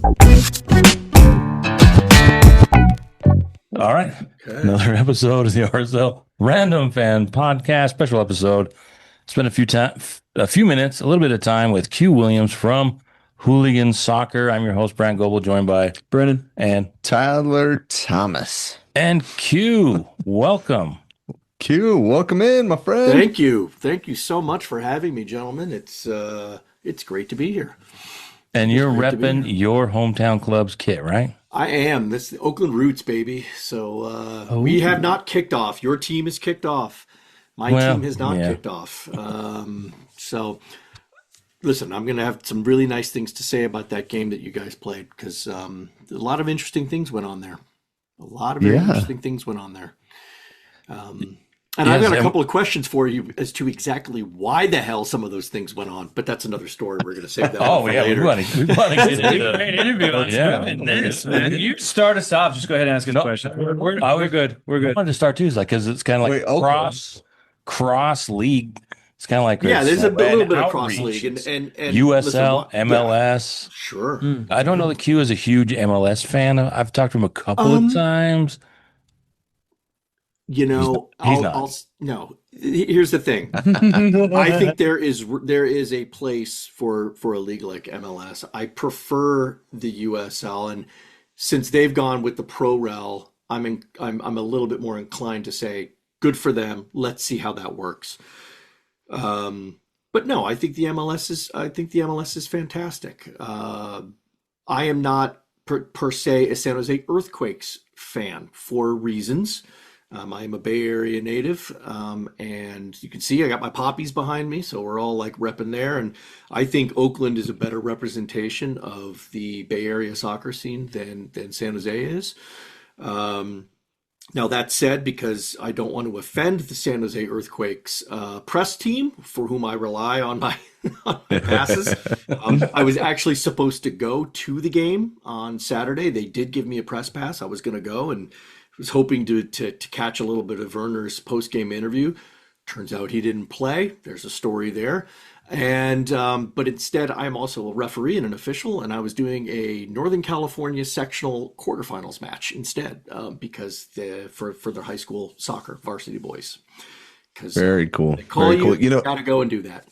All right. Okay. Another episode of the RSL Random Fan Podcast, special episode. Spend a few minutes, a little bit of time with Q Williams from Hooligan Soccer. I'm your host, Brant Goebel, joined by Brennan and Tyler Thomas. And Q, welcome. Q, welcome in, my friend. Thank you. Thank you so much for having me, gentlemen. It's great to be here. And you're repping your hometown club's kit, right? I am. This is the Oakland Roots, baby. So we have not kicked off. Your team has kicked off. My team has not kicked off. So, listen, I'm going to have some really nice things to say about that game that you guys played because a lot of interesting things went on there. A lot of very interesting things went on there. And I've got a couple of questions for you as to exactly why the hell some of those things went on, but that's another story. We're going to save that for later. We want to get into great interview on this, man. You start us off. Just go ahead and ask us a question. We're good. We're good. I wanted to start too, because it's kind of like cross league. It's kind of like there's a little bit of cross league and USL, MLS. Yeah, sure. I don't know that Q is a huge MLS fan. I've talked to him a couple of times. You know, he's not. No. Here's the thing. I think there is a place for a league like MLS. I prefer the USL, and since they've gone with the Pro Rel, I'm a little bit more inclined to say good for them. Let's see how that works. But no, I think the MLS is fantastic. I am not per se a San Jose Earthquakes fan for reasons. I am a Bay Area native, and you can see I got my poppies behind me, so we're all like repping there. And I think Oakland is a better representation of the Bay Area soccer scene than San Jose is. Now that said, because I don't want to offend the San Jose Earthquakes press team, for whom I rely on my passes, I was actually supposed to go to the game on Saturday. They did give me a press pass. I was going to go and was hoping to catch a little bit of Werner's post-game interview. Turns out he didn't play. There's a story there. And but instead, I'm also a referee and an official, and I was doing a Northern California sectional quarterfinals match instead because for their high school soccer varsity boys. Very cool. They call Very cool. You got to go and do that.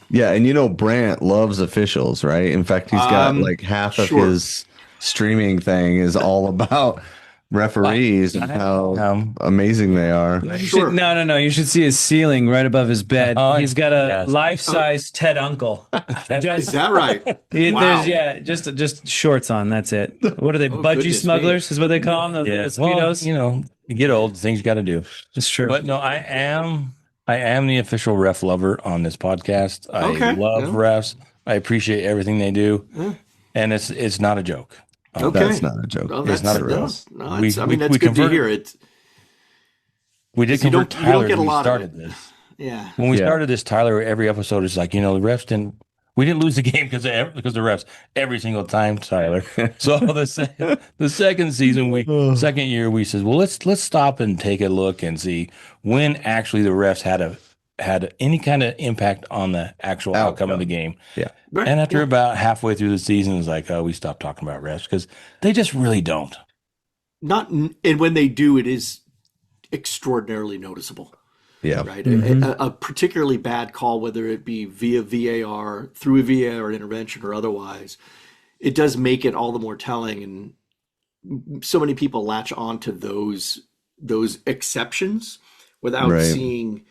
Yeah, and Brant loves officials, right? In fact, he's got like half of his streaming thing is all about referees and how amazing they are. No. You should see his ceiling right above his bed. He's got a life-size Ted Uncle. Is that right? Wow. There's just shorts on. That's it. What are they? Budgie smugglers is what they call them. The Speedos. Well, you get old, things you got to do. It's true. But no, I am the official ref lover on this podcast. I love refs. I appreciate everything they do, and it's not a joke. That's not a joke. Well, it's not a real. No, that's good to hear. We did convert Tyler when we started this. Yeah. When we started this, Tyler, every episode is like, the refs didn't. We didn't lose the game because the refs every single time, Tyler. So the second season, second year, we said, well, let's stop and take a look and see when actually the refs had any kind of impact on the actual outcome of the game. Yeah. Right. And after about halfway through the season, it's like, we stopped talking about refs because they just really don't. And when they do, it is extraordinarily noticeable. Yeah. Right. A particularly bad call, whether it be via VAR, through a VAR intervention or otherwise, it does make it all the more telling. And so many people latch on to those exceptions without seeing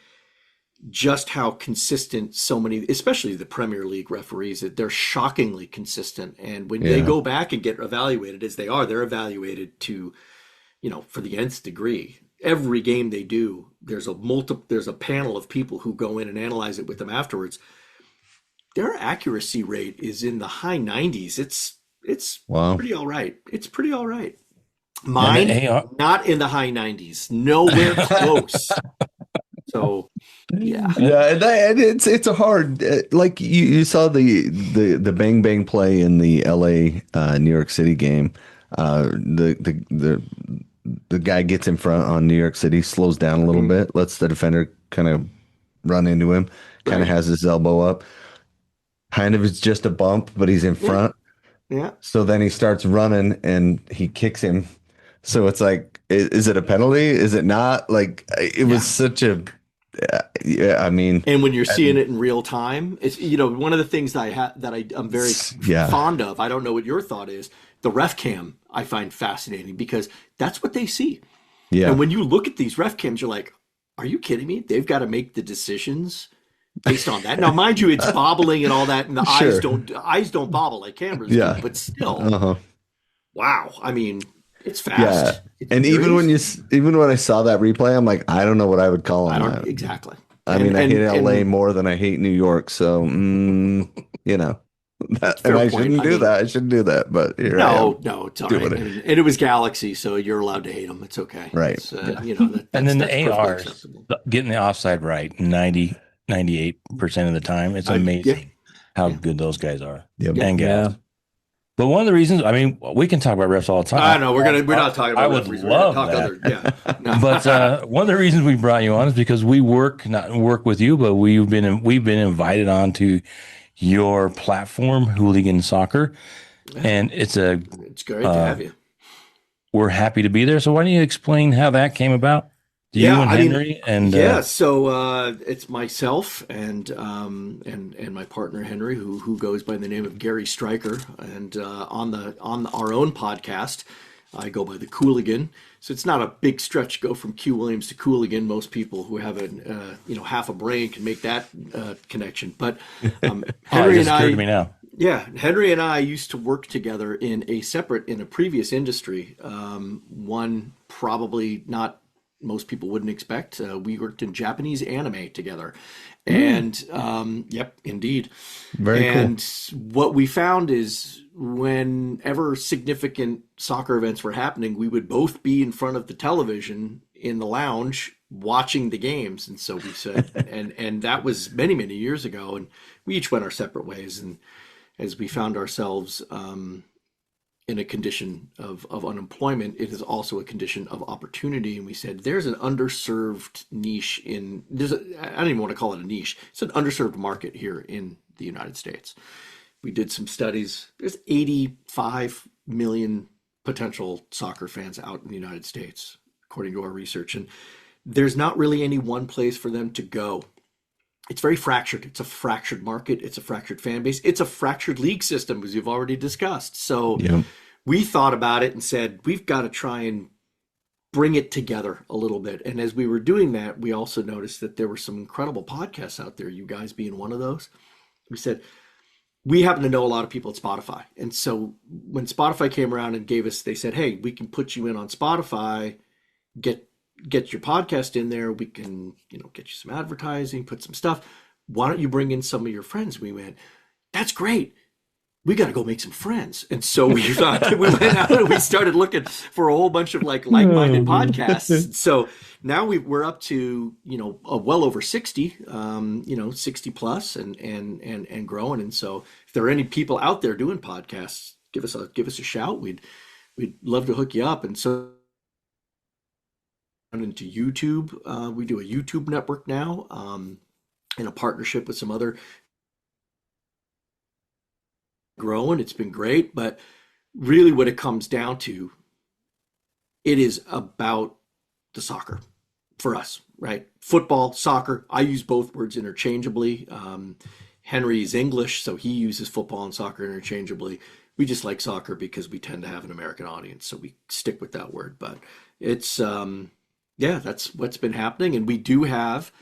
just how consistent so many, especially the Premier League referees, they're shockingly consistent. And when they go back and get evaluated as they are, they're evaluated to, for the nth degree. Every game they do, there's a panel of people who go in and analyze it with them afterwards. Their accuracy rate is in the high 90s. It's pretty all right. It's pretty all right. Mine, not in the high 90s, nowhere close. So, yeah, and it's a hard, like you saw the bang bang play in the LA New York City game. The guy gets in front on New York City, slows down a little bit, lets the defender kind of run into him, kind of has his elbow up. Kind of it's just a bump, but he's in front. Yeah. So then he starts running and he kicks him. So it's like, is it a penalty? Is it not? Like, it was such a, yeah, I mean, and when you're seeing it in real time, it's, one of the things I'm very fond of. I don't know what your thought is. The ref cam I find fascinating because that's what they see. Yeah. And when you look at these ref cams, you're like, are you kidding me? They've got to make the decisions based on that. Now, mind you, it's bobbling and all that, and the eyes don't bobble like cameras do, but still, wow. I mean, it's fast. Yeah. It's and even when I saw that replay, I'm like, I don't know what I would call on that. Exactly. I mean, I hate LA more than I hate New York, so and I shouldn't do that. I shouldn't do that, but here I am. No, it's all right. And it was Galaxy, so you're allowed to hate them. It's okay. Right. It's, and then the ARs, getting the offside right 98% of the time. It's amazing how good those guys are. Yep. And gals. Yeah. But one of the reasons, I mean, we can talk about refs all the time. I know we're not talking about. I would love that. But one of the reasons we brought you on is because we not work with you, but we've been invited onto your platform, Hooligan Soccer, and it's great to have you. We're happy to be there. So why don't you explain how that came about? You and Henry so it's myself and my partner Henry, who goes by the name of Gary Stryker, and on our own podcast, I go by the Hooligan. So it's not a big stretch to go from Q Williams to Hooligan. Most people who have half a brain can make that connection. But Henry and I, to me now. Yeah, Henry and I used to work together in a previous industry. One probably not most people wouldn't expect. We worked in Japanese anime together. And yep, indeed. Very cool. And what we found is whenever significant soccer events were happening, we would both be in front of the television in the lounge watching the games. And so we said, and that was many, many years ago. And we each went our separate ways. And as we found ourselves in a condition of unemployment, it is also a condition of opportunity. And we said, there's an underserved niche I don't even want to call it a niche. It's an underserved market here in the United States. We did some studies. There's 85 million potential soccer fans out in the United States, according to our research. And there's not really any one place for them to go. It's very fractured. It's a fractured market. It's a fractured fan base. It's a fractured league system, as you've already discussed. So we thought about it and said, we've got to try and bring it together a little bit. And as we were doing that, we also noticed that there were some incredible podcasts out there, you guys being one of those. We said, we happen to know a lot of people at Spotify. And so when Spotify came around and they said, hey, we can put you in on Spotify, get your podcast in there. We can, get you some advertising, put some stuff. Why don't you bring in some of your friends? We went, that's great. We got to go make some friends. And so we went out and we started looking for a whole bunch of like-minded podcasts. So now we're up to, well over 60, 60 plus and growing. And so if there are any people out there doing podcasts, give us a shout. We'd love to hook you up. And so into YouTube. We do a YouTube network now in a partnership with some other growing. It's been great, but really what it comes down to, it is about the soccer for us, right? Football, soccer. I use both words interchangeably. Henry's English, so he uses football and soccer interchangeably. We just like soccer because we tend to have an American audience, so we stick with that word. But it's that's what's been happening. And we do have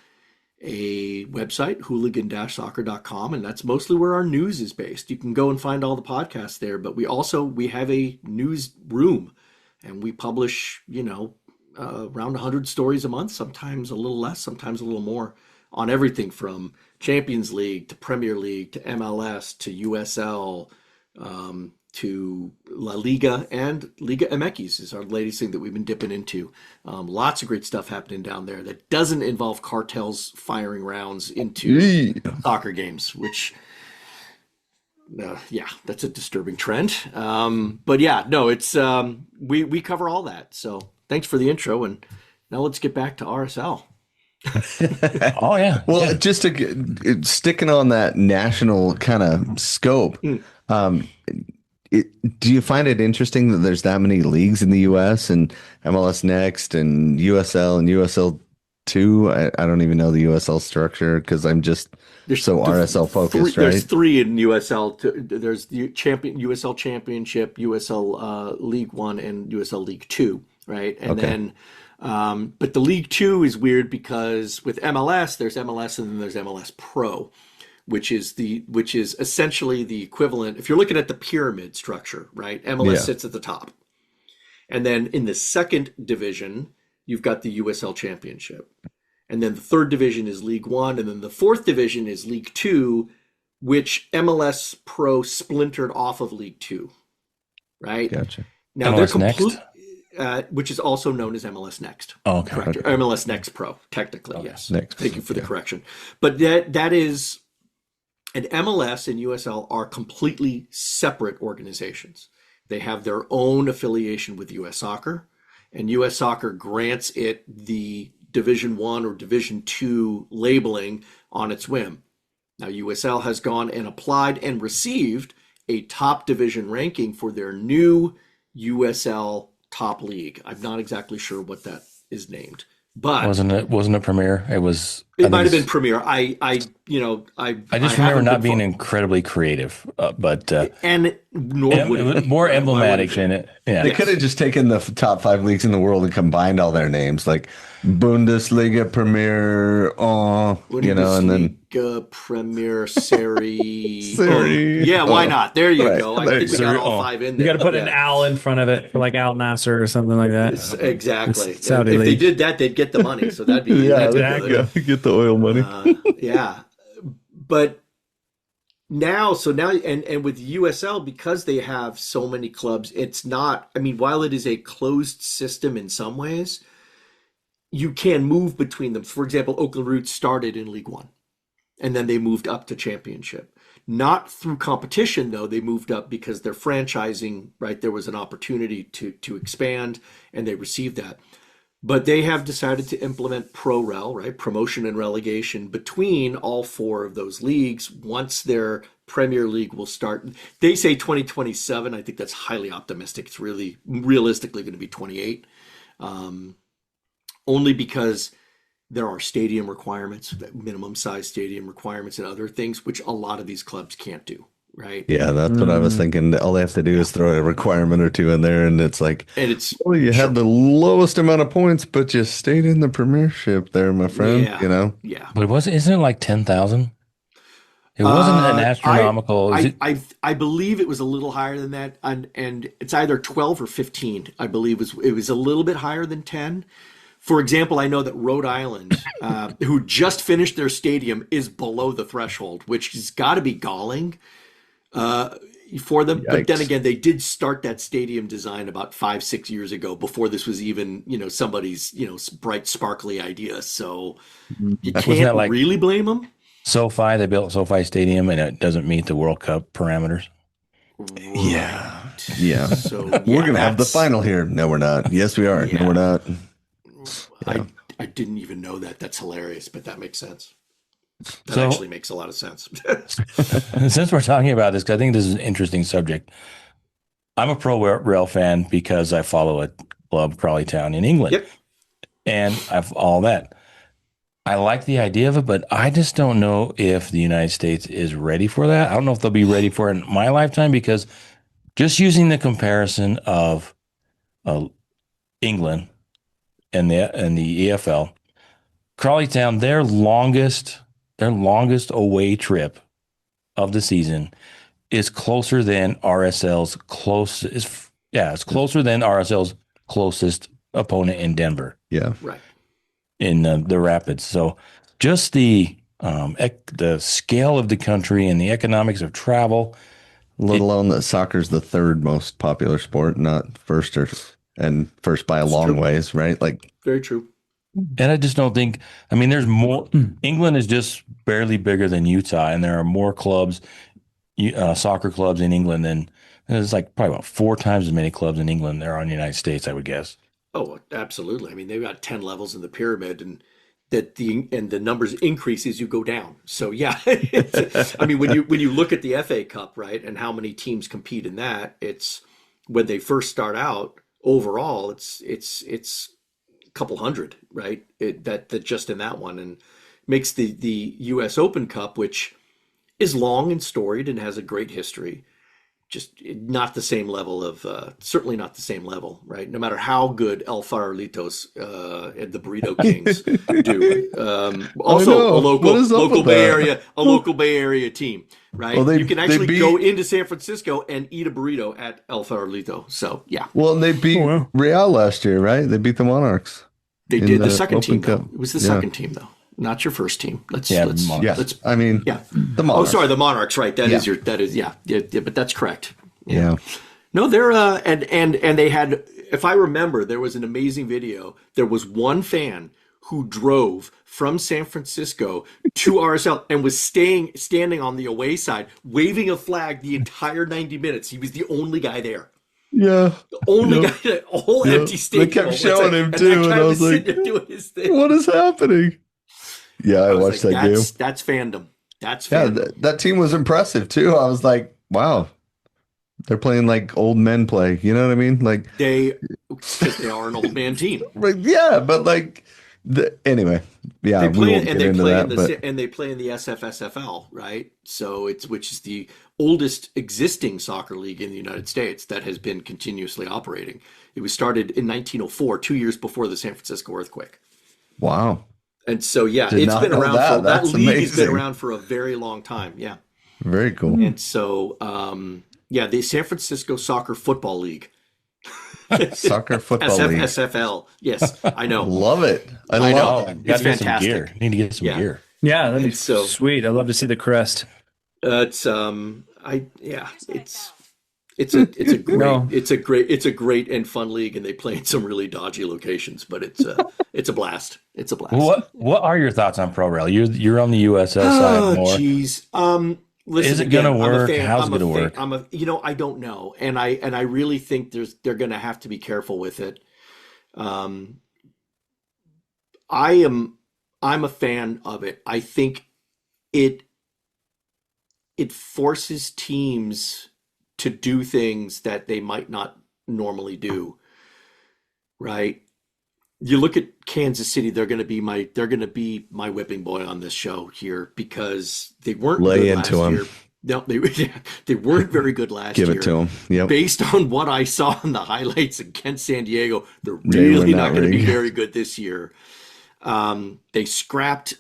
a website, hooligan-soccer.com, and that's mostly where our news is based. You can go and find all the podcasts there, but we have a news room, and we publish, around 100 stories a month, sometimes a little less, sometimes a little more, on everything from Champions League to Premier League to MLS to USL, to La Liga, and Liga MX is our latest thing that we've been dipping into. Lots of great stuff happening down there that doesn't involve cartels firing rounds into soccer games, which, that's a disturbing trend. But yeah, no, it's we cover all that. So thanks for the intro, and now let's get back to RSL. Oh yeah. Well, just sticking on that national kind of scope. do you find it interesting that there's that many leagues in the US and MLS Next and USL and USL two? I don't even know the USL structure because I'm just so RSL focused, right? There's three in USL. There's the USL Championship, USL League One, and USL League Two, right? And then, but the League Two is weird because with MLS, there's MLS and then there's MLS Pro, which is essentially the equivalent. If you're looking at the pyramid structure, right? MLS sits at the top, and then in the second division, you've got the USL Championship. And then the third division is League One. And then the fourth division is League Two, which MLS Pro splintered off of League Two. Right? Gotcha. Now MLS Next? Which is also known as MLS Next. Oh, okay. Correct. Or MLS Next Pro, technically, yes. Next. Thank you for the correction. But that is, and MLS and USL are completely separate organizations. They have their own affiliation with US Soccer, and US Soccer grants it the Division One or Division Two labeling on its whim. Now, USL has gone and applied and received a top division ranking for their new USL top league. I'm not exactly sure what that is named, but wasn't a Premier? It was. It might have been Premier. I just remember not being incredibly creative, but and nor would it more emblematic in it. Yeah, they could have just taken the top 5 leagues in the world and combined all their names, like Bundesliga, Premier, and then Premier Serie. Serie. Yeah, why not? There you go. I think we got all 5 in there. You got to put an Al in front of it for like Al Nasser or something like that. Exactly. If Saudi they league. did that, they'd get the money. So that'd be exactly. Get the oil money. But now, and with USL, because they have so many clubs, it's not. I mean, while it is a closed system in some ways, you can move between them. For example, Oakland Roots started in League One, and then they moved up to Championship. Not through competition, though. They moved up because they're franchising, right? There was an opportunity to expand, and they received that. But they have decided to implement Pro-Rel, right? Promotion and relegation between all 4 of those leagues once their Premier League will start. They say 2027. I think that's highly optimistic. It's really realistically going to be 28. Only because there are stadium requirements, minimum size stadium requirements and other things, which a lot of these clubs can't do, right? Yeah, that's what I was thinking. All they have to do is throw a requirement or 2 in there, and it's like, well, you had the lowest amount of points, but you stayed in the Premiership there, my friend, Yeah. But isn't it like 10,000? It wasn't an astronomical. I believe it was a little higher than that, and it's either 12 or 15. I believe it was a little bit higher than 10. For example, I know that Rhode Island, who just finished their stadium, is below the threshold, which has got to be galling for them. Yikes. But then again, they did start that stadium design about 5-6 years ago, before this was even somebody's bright sparkly idea. So you can't really blame them. SoFi, they built SoFi Stadium, and it doesn't meet the World Cup parameters. Right. Yeah. So we're gonna have the final here. No, we're not. Yes, we are. Yeah. No, we're not. Yeah. I didn't even know that. That's hilarious, but that makes sense. That actually makes a lot of sense. Since we're talking about this, because I think this is an interesting subject. I'm a Pro-Rel fan because I follow a club, Crawley Town in England. Yep. And I've all that. I like the idea of it, but I just don't know if the United States is ready for that. I don't know if they'll be ready for it in my lifetime, because just using the comparison of England and the EFL, Crawley Town, their longest away trip of the season is closer than RSL's closest. It's closer than RSL's closest opponent in Denver. Yeah, right. In the Rapids. So just the scale of the country and the economics of travel, let alone that soccer's the 3rd most popular sport, not first by a long ways, right? Like, very true. And I just don't think. I mean, there's more. England is just barely bigger than Utah, and there are more clubs, soccer clubs in England than there's like probably about 4 times as many clubs in England there are in the United States, I would guess. Oh, absolutely. I mean, they've got 10 levels in the pyramid, and the numbers increase as you go down. So yeah, I mean, when you look at the FA Cup, right, and how many teams compete in that, it's when they first start out overall, it's a couple hundred, right? That just in that one, and makes the U.S. Open Cup, which is long and storied and has a great history, just not the same level of certainly not the same level, right? No matter how good El Farolitos and the Burrito Kings do. Also, a local Bay Area team, right? Well, you can actually go into San Francisco and eat a burrito at El Farolito. So yeah. Well, they beat Real last year, right? They beat the Monarchs. They did the second team though. It was the second team though. Not your first team. I mean, the Monarchs. Oh, sorry, the Monarchs, right? That is, but that's correct. Yeah. No, they're and they had, if I remember, there was an amazing video. There was one fan who drove from San Francisco to RSL and was standing on the away side, waving a flag the entire 90 minutes. He was the only guy there. Yeah. The only guy, a whole empty stadium. They kept showing him too, and I was like, doing his thing. What is happening? Yeah, I watched that game. That's fandom. That's fandom. Yeah, that team was impressive too. I was like, wow, they're playing like old men play. You know what I mean? Like because they are an old man team. Right? Yeah, but like anyway, yeah, they play in the SFSFL, right? So which is the oldest existing soccer league in the United States that has been continuously operating. It was started in 1904, 2 years before the San Francisco earthquake. Wow. And so, yeah, it's been around. That league has been around for a very long time. Yeah. Very cool. And so, the San Francisco Soccer Football League. Soccer Football League. SFSFL. Yes, I know. Love it. I love it. It's fantastic. Need to get some gear. Yeah, that'd be so sweet. I'd love to see the crest. It's a great and fun league, and they play in some really dodgy locations, but it's a blast. It's a blast. What are your thoughts on Pro Rel? You're on the USL side more. Geez. Listen, is it going to work? How's it going to work? I don't know, and I really think they're going to have to be careful with it. I'm a fan of it. I think it forces teams to do things that they might not normally do, right? You look at Kansas City; they're going to be my whipping boy on this show here because they weren't lay into them. Year. No, they weren't very good last year. Give it to them. Yep. Based on what I saw in the highlights against San Diego, they're really not going to be very good this year. They scrapped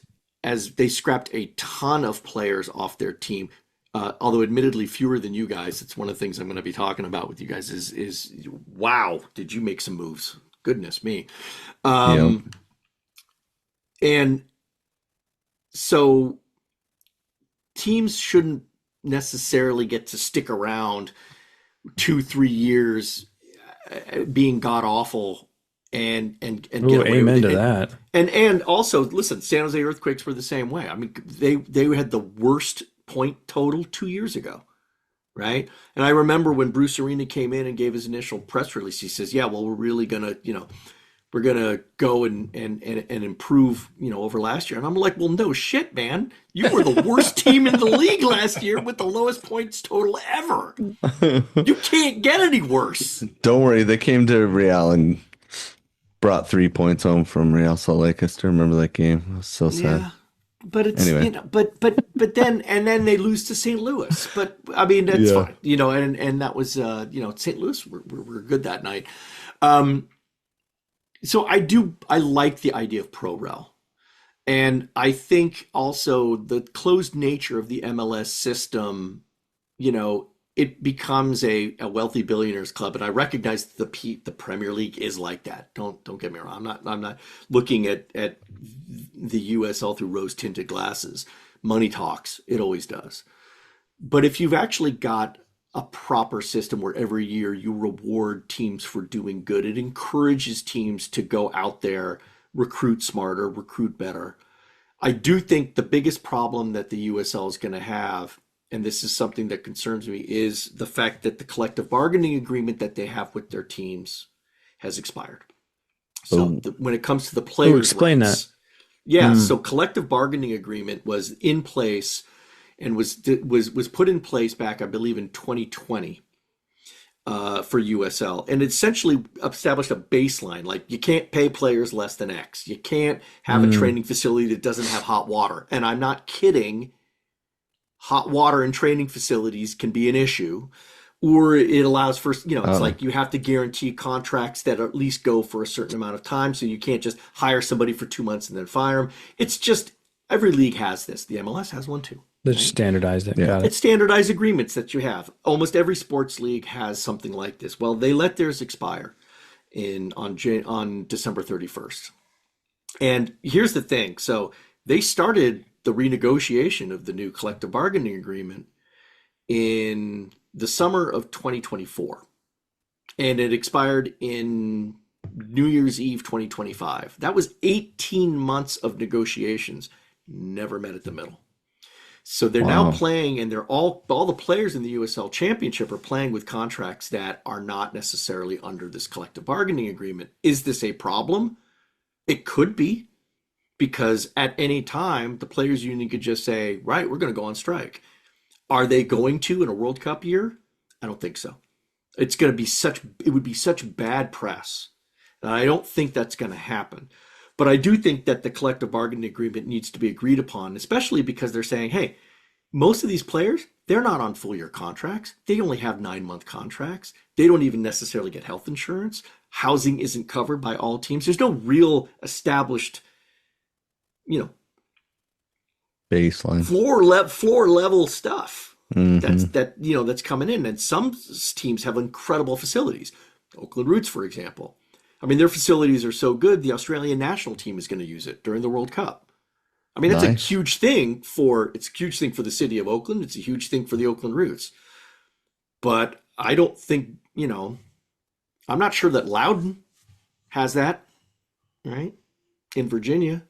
a ton of players off their team. Although admittedly fewer than you guys. It's one of the things I'm going to be talking about with you guys is wow, did you make some moves? Goodness me. And so teams shouldn't necessarily get to stick around 2-3 years being god awful and get away amen with it. To that. And also, listen, San Jose Earthquakes were the same way. I mean, they had the worst point total 2 years ago, right? And I remember when Bruce Arena came in and gave his initial press release, he says, yeah, well, we're really gonna, we're gonna go and improve, over last year. And I'm like, well, no shit, man. You were the worst team in the league last year with the lowest points total ever. You can't get any worse. Don't worry, they came to Real and brought 3 points home from Real Salt Lake. I still remember that game. It was so sad. Yeah. But it's anyway. But then they lose to St. Louis. But I mean that's fine, and that was St. Louis were good that night. So I like the idea of Pro Rel, and I think also the closed nature of the MLS system, it becomes a wealthy billionaires club, and I recognize the Premier League is like that. Don't get me wrong. I'm not looking at the USL through rose-tinted glasses. Money talks. It always does. But if you've actually got a proper system where every year you reward teams for doing good, it encourages teams to go out there, recruit smarter, recruit better. I do think the biggest problem that the USL is going to have, and this is something that concerns me, is the fact that the collective bargaining agreement that they have with their teams has expired. So when it comes to the players' explain rights, Yeah, so collective bargaining agreement was in place and was put in place back, I believe, in 2020 for USL, and it essentially established a baseline. Like, you can't pay players less than X. You can't have a training facility that doesn't have hot water. And I'm not kidding. Hot water in training facilities can be an issue. Or it allows for, it's like you have to guarantee contracts that at least go for a certain amount of time. So you can't just hire somebody for 2 months and then fire them. It's just, every league has this. The MLS has one too. They just standardized it. Got it. It's standardized agreements that you have. Almost every sports league has something like this. Well, they let theirs expire on December 31st. And here's the thing. So they started the renegotiation of the new collective bargaining agreement in the summer of 2024, and it expired in New Year's Eve 2025. That was 18 months of negotiations, never met at the middle. So they're now playing, and they're all the players in the USL Championship are playing with contracts that are not necessarily under this collective bargaining agreement. Is this a problem? It could be, because at any time the players union could just say, right, we're going to go on strike. Are they going to in a World Cup year? I don't think so. It would be such bad press. And I don't think that's going to happen. But I do think that the collective bargaining agreement needs to be agreed upon, especially because they're saying, hey, most of these players, they're not on full year contracts. They only have 9-month contracts. They don't even necessarily get health insurance. Housing isn't covered by all teams. There's no real established, baseline floor level stuff that's coming in. And some teams have incredible facilities. Oakland Roots, for example. I mean, their facilities are so good, the Australian national team is going to use it during the World Cup. I mean, that's a huge thing it's a huge thing for the city of Oakland. It's a huge thing for the Oakland Roots. But I don't think, I'm not sure that Loudoun has that, right? In Virginia.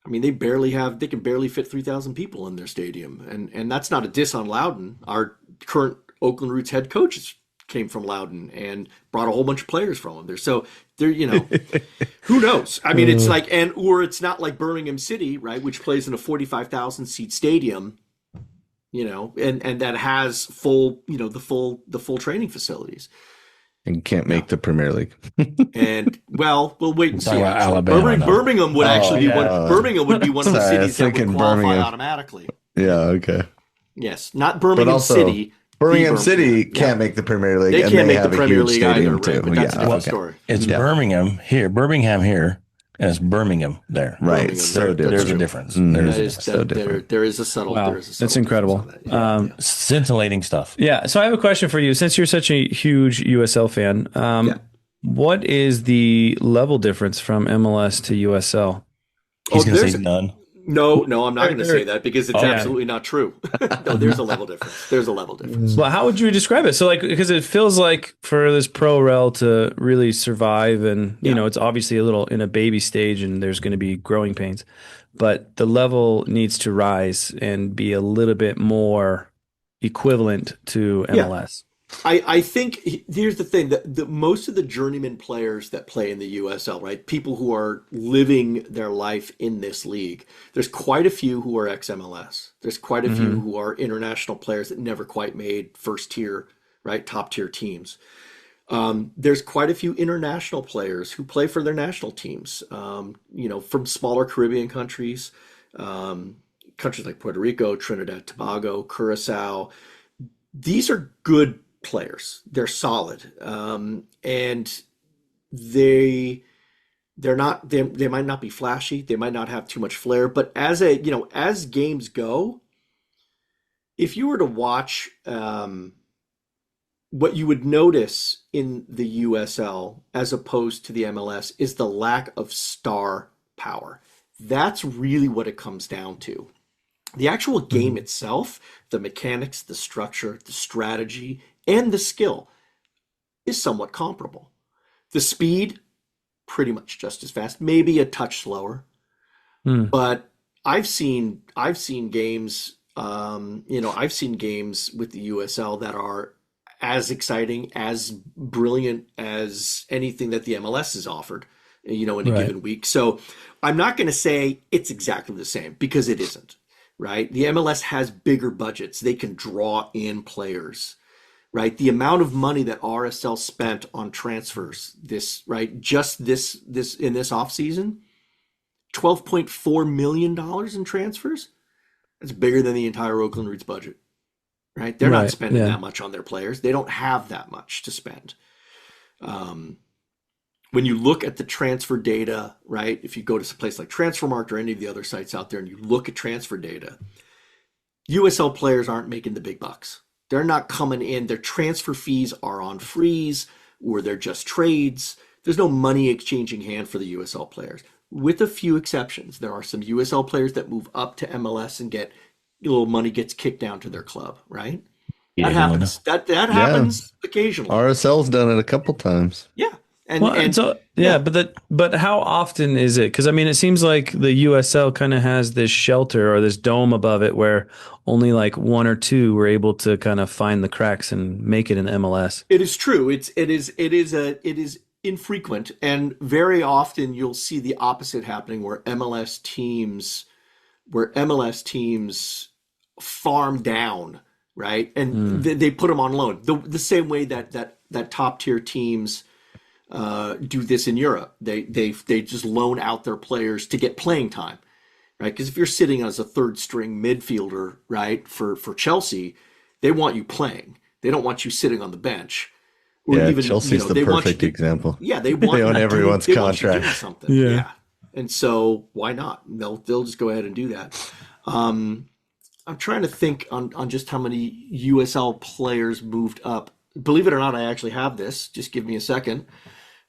I mean, they can barely fit 3,000 people in their stadium. And that's not a diss on Loudoun. Our current Oakland Roots head coach came from Loudoun and brought a whole bunch of players from them there. So they're, who knows? I mean, it's like, or it's not like Birmingham City, right? Which plays in a 45,000 seat stadium, and that has full, the full training facilities. And can't make the Premier League. And we'll wait and see. Alabama, Birmingham would actually be one. Birmingham would be one of the cities that would qualify automatically. Yeah. Okay. Yes, not Birmingham City. Birmingham City can't make the Premier League. They can't make the have a Premier huge League stadium either, too. right? But that's a different story. It's Birmingham here, and it's Birmingham there. Right. Birmingham, So There's a difference. There is a subtle. Wow, that's incredible. Scintillating stuff. Yeah. So I have a question for you. Since you're such a huge USL fan, what is the level difference from MLS to USL? He's going to say none. No, I'm not going to say that because it's absolutely not true. No, there's a level difference. Well, how would you describe it? So, because it feels like for this pro rel to really survive, and it's obviously a little in a baby stage, and there's going to be growing pains, but the level needs to rise and be a little bit more equivalent to MLS. I think here's the thing, that most of the journeyman players that play in the USL, right? People who are living their life in this league, there's quite a few who are ex-MLS. There's quite a few who are international players that never quite made first tier, right? Top tier teams. There's quite a few international players who play for their national teams, from smaller Caribbean countries, countries like Puerto Rico, Trinidad, Tobago, Curacao. These are good players. They're solid, and they might not be flashy. They might not have too much flair. But as games go, if you were to watch, what you would notice in the USL as opposed to the MLS is the lack of star power. That's really what it comes down to. The actual game itself, the mechanics, the structure, the strategy, and the skill is somewhat comparable. The speed, pretty much just as fast, maybe a touch slower. But I've seen games, I've seen games with the USL that are as exciting, as brilliant as anything that the MLS has offered in a Right. given week. So I'm not going to say it's exactly the same because it isn't, right? The MLS has bigger budgets. They can draw in players, right? The amount of money that RSL spent on transfers just this in this offseason, $12.4 million in transfers. That's bigger than the entire Oakland Roots budget, right? They're not Right, spending yeah. that much on their players. They don't have that much to spend. When you look at the transfer data, right? If you go to a place like Transfermarkt or any of the other sites out there and you look at transfer data, USL players aren't making the big bucks. They're not coming in. Their transfer fees are on freeze or they're just trades. There's no money exchanging hand for the USL players. With a few exceptions, there are some USL players that move up to MLS and get a little money gets kicked down to their club, right? Yeah, That happens. That happens occasionally. RSL's done it a couple times. Yeah. Yeah, but how often is it? Because I mean, it seems like the USL kind of has this shelter or this dome above it where only like one or two were able to kind of find the cracks and make it in MLS. It is true. It is infrequent, and very often you'll see the opposite happening where MLS teams farm down, right? And they put them on loan. The same way that top tier teams do this in Europe. They just loan out their players to get playing time, right? Because if you're sitting as a third string midfielder, right, for Chelsea, they want you playing. They don't want you sitting on the bench. Or Yeah, even, Chelsea's the they want perfect you to- example. Yeah, they want They own you everyone's they want you doing contract. something. Yeah. Yeah, and so why not? They'll just go ahead and do that. I'm trying to think on just how many USL players moved up. Believe it or not, I actually have this. Just give me a second,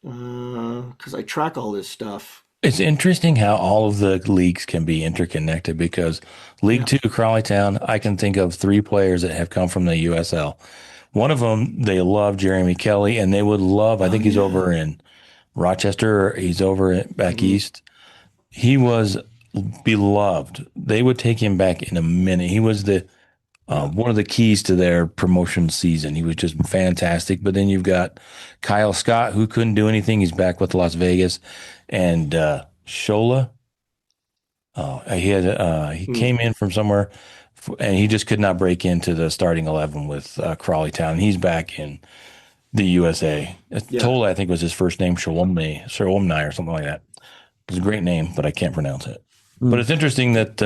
because I track all this stuff. It's interesting how all of the leagues can be interconnected because League Two, Crawley Town, I can think of 3 players that have come from the USL. One of them, they love Jeremy Kelly, and they would love, I think he's over in Rochester, or he's over back east. He was beloved. They would take him back in a minute. He was the one of the keys to their promotion season. He was just fantastic. But then you've got Kyle Scott, who couldn't do anything. He's back with Las Vegas. And Shola, he came in from somewhere, and he just could not break into the starting 11 with Crawley Town. And he's back in the USA. Tola, I think, was his first name, Shalomni or something like that. It's a great name, but I can't pronounce it. But it's interesting that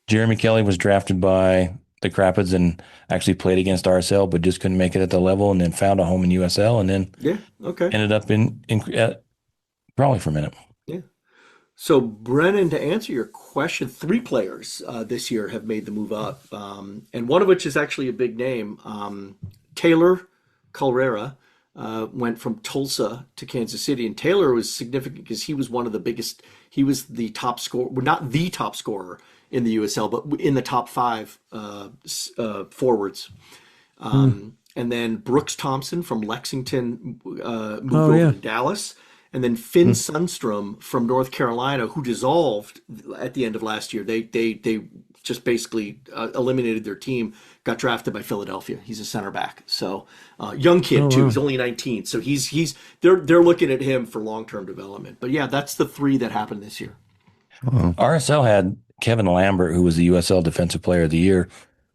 Jeremy Kelly was drafted by the Crapids and actually played against RSL, but just couldn't make it at the level, and then found a home in USL, and then ended up in Crawley for a minute. Yeah. So Brennan, to answer your question, 3 players this year have made the move up, and one of which is actually a big name. Taylor Carrera went from Tulsa to Kansas City, and Taylor was significant because he was one of the biggest. He was the top scorer, well, not the top scorer in the USL, but in the top 5 forwards. And then Brooks Thompson from Lexington moved over to Dallas. And then Finn Sundstrom from North Carolina, who dissolved at the end of last year. They just basically eliminated their team, got drafted by Philadelphia. He's a center back. So young kid too. He's only 19. So they're looking at him for long-term development. But yeah, that's the 3 that happened this year. RSL had Kevin Lambert, who was the USL Defensive Player of the Year.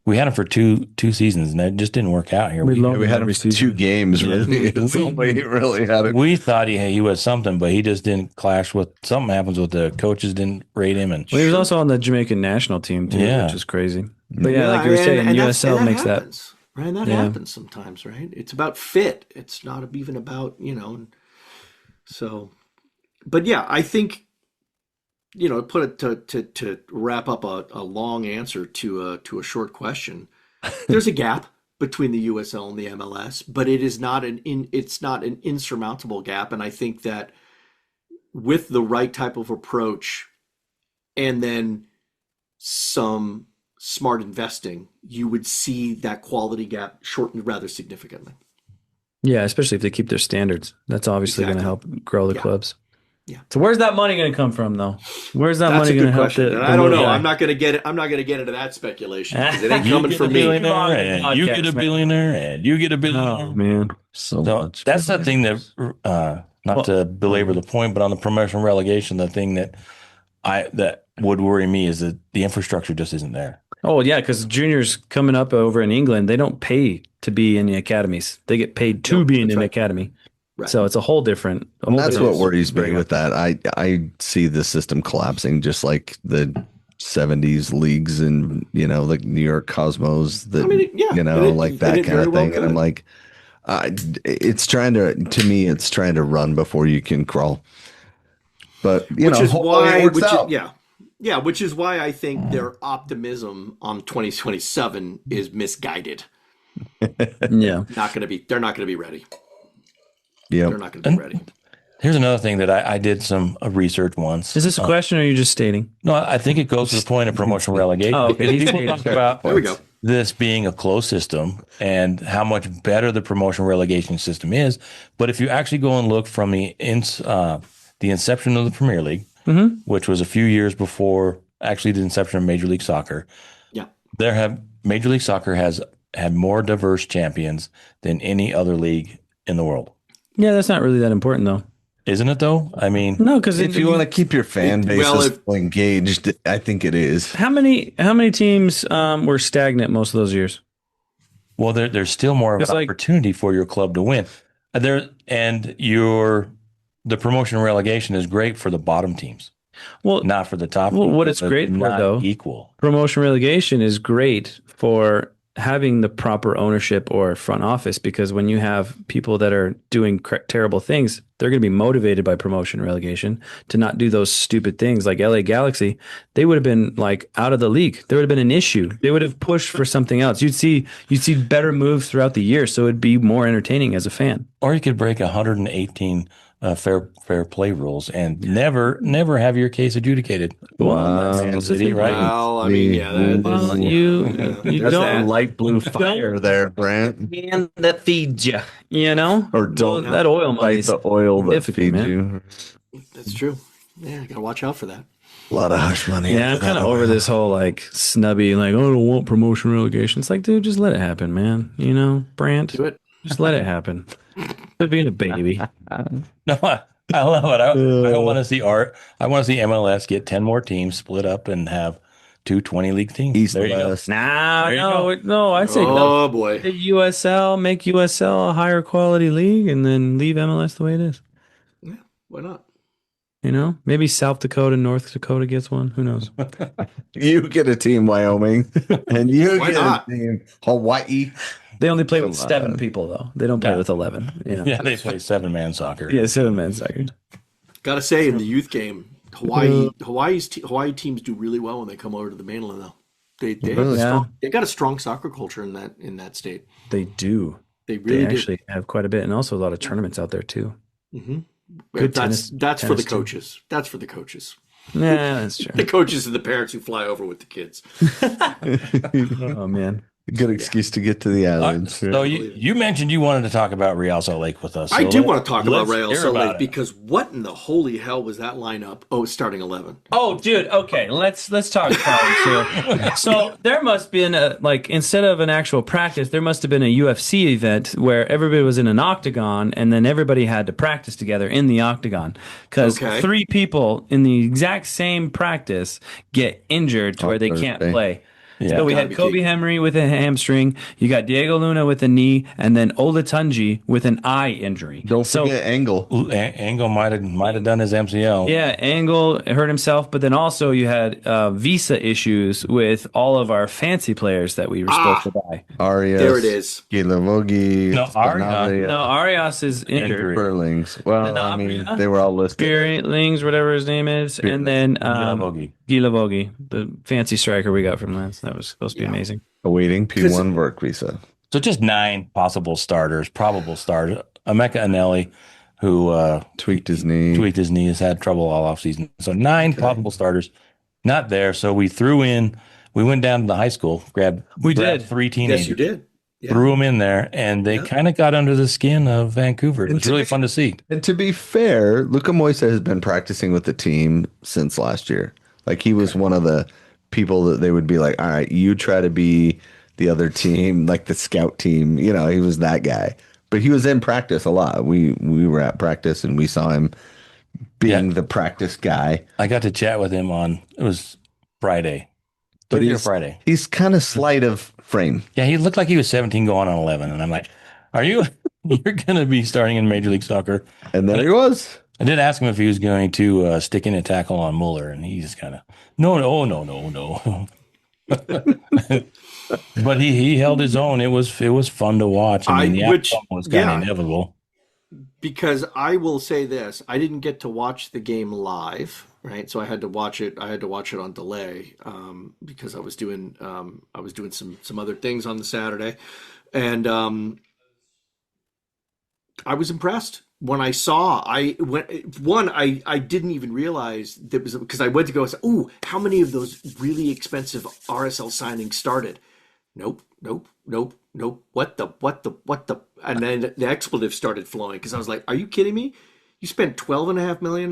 We had him for two seasons, and it just didn't work out here. We had him for 2 games, really. It's the only he really had it. We thought he was something, but he just didn't clash with something happens with the coaches didn't rate him. And Well, he was also on the Jamaican national team too, Yeah. which is crazy. But yeah, like you were saying, USL makes happens, that. Right, that happens sometimes, right? It's about fit. It's not even about, so. But yeah, I think, put it to wrap up a long answer to a short question. There's a gap between the USL and the MLS, but it is not it's not an insurmountable gap. And I think that with the right type of approach and then some smart investing, you would see that quality gap shortened rather significantly. Yeah, especially if they keep their standards. That's obviously going to help grow the clubs. Yeah. So where's that money going to come from, though? Where's that money going to help? And I don't know. I'm not going to get it. I'm not going to get into that speculation because it ain't coming from me. You get a billionaire, and you get a billionaire. Oh man, So much. That's the thing that not to belabor the point, but on the promotion relegation, the thing that would worry me is that the infrastructure just isn't there. Oh yeah, because juniors coming up over in England, they don't pay to be in the academies. They get paid to be in an academy. Right. So it's a whole different. And that's what worries me with that. I see the system collapsing just like the 70s leagues and, like New York Cosmos that, like that kind of thing. And I'm like, it's trying to run before you can crawl. But, which is why, it works out. which is why I think their optimism on 2027 is misguided. Yeah. They're not going to be ready. Yeah. They're not going to be ready. Here's another thing that I did some research once. Is this a question or are you just stating? No, I think it goes to the point of promotion relegation. Oh, okay. People talk about There we go. this being a closed system and how much better the promotion relegation system is. But if you actually go and look from the inception of the Premier League, which was a few years before actually the inception of Major League Soccer, Major League Soccer has had more diverse champions than any other league in the world. Yeah, that's not really that important though. Isn't it though? I mean, No, because If you want to keep your fan base engaged, I think it is. how many teams were stagnant most of those years? well, there's still more of It's an like- opportunity for your club to win. The promotion and relegation is great for the bottom teams, Well, not for the top. Well, teams. what it's They're great for, not though- equal. promotion relegation is great for having the proper ownership or front office, because when you have people that are doing terrible things, they're going to be motivated by promotion relegation to not do those stupid things. Like LA Galaxy, they would have been like out of the league. There would have been an issue. They would have pushed for something else. You'd see better moves throughout the year, so it'd be more entertaining as a fan. Or you could break 118 fair play rules and never have your case adjudicated. Wow. Man City, right? Well, I mean, Well, you There's that don't light blue fire there, Brant. hand that feeds you, Or don't that oil money. light the oil that significant, feeds man. you. that's true. Yeah, you got to watch out for that. A lot of hush money. Yeah, I'm into kind of that. over this whole like snubby, like, oh, I don't want promotion relegation. It's like, dude, just let it happen, man. Brant, Do it. just let it happen. Quit being a baby. No, I love it. I don't want to see art. I want to see MLS get 10 more teams split up and have two 20 league teams. East There you go. West. No, you no, I'd say no. Oh boy. The USL, make USL a higher quality league, and then leave MLS the way it is. Yeah, why not? Maybe South Dakota, North Dakota gets one. Who knows? You get a team, Wyoming, and you Why get not? a team, Hawaii. They only play with Come 7 on. people, though. They don't play Yeah. with 11. Yeah, they play 7-man soccer. Yeah, 7-man soccer. Gotta say, in the youth game, Hawaii teams do really well when they come over to the mainland. Though they have Really? they got a strong soccer culture in that state. They do. They They really actually have quite a bit, and also a lot of tournaments out there too. do. Mm-hmm. Good That's tennis for the team. coaches. That's for the coaches. Yeah, that's The true. coaches and the parents who fly over with the kids. Oh man, Good excuse to get to the islands. So you mentioned you wanted to talk about Real Salt Lake with us. I So do want to talk about let's Real hear Salt about Lake it. because what in the holy hell was that lineup? Oh, it's starting 11. Oh, dude. Okay, let's talk problems here. So there must be instead of an actual practice, there must have been a UFC event where everybody was in an octagon, and then everybody had to practice together in the octagon because Okay. 3 people in the exact same practice get injured to where they can't Thursday. play. Yeah. So we Gotta had be Kobe kidding. Henry with a hamstring. You got Diego Luna with a knee, and then Olatunji with an eye injury. Don't forget Angle. Angle might have done his MCL. Yeah, Angle hurt himself, but then also you had visa issues with all of our fancy players that we were supposed to buy. Arias. There it is. Gilavogi. No, Arias. No, Arias is injured. Burlings. Well, I mean, Sanabria? they were all listed. Spirit Lings, whatever his name is, and then Gilavogi. Gilavogi, the fancy striker we got from Lens. That was supposed to be amazing. Awaiting P1 work visa. So just 9 possible starters, probable starters. Emeka Anelli, who Tweaked his knee. tweaked his knee, has had trouble all offseason. So 9 possible starters, not there. So we went down to the high school, grabbed did. 3 teenagers, Yes, you did. Yeah. threw them in there, and they kind of got under the skin of Vancouver. It was really fun to see. And to be fair, Luka Moisa has been practicing with the team since last year. Like, he was one of the people that they would be like, all right, you try to be the other team, like the scout team. He was that guy. But he was in practice a lot. We were at practice and we saw him being the practice guy. I got to chat with him it was Friday. But Thursday or Friday. he's kind of slight of frame. Yeah, he looked like he was 17 going on 11. And I'm like, are you, you're going to be starting in Major League Soccer? And there he was. I did ask him if he was going to stick in a tackle on Mueller, and he just kind of, no. But he held his own. It was fun to watch. I mean, the outcome was kind of inevitable. Because I will say this, I didn't get to watch the game live, right? So I had to watch it. I had to watch it on delay because I was doing some other things on the Saturday, and I was impressed when I saw. I didn't even realize there was, because I went to go and say, "Ooh, how many of those really expensive RSL signings started?" Nope. What the? And then the expletive started flowing because I was like, "Are you kidding me? You spent $12.5 million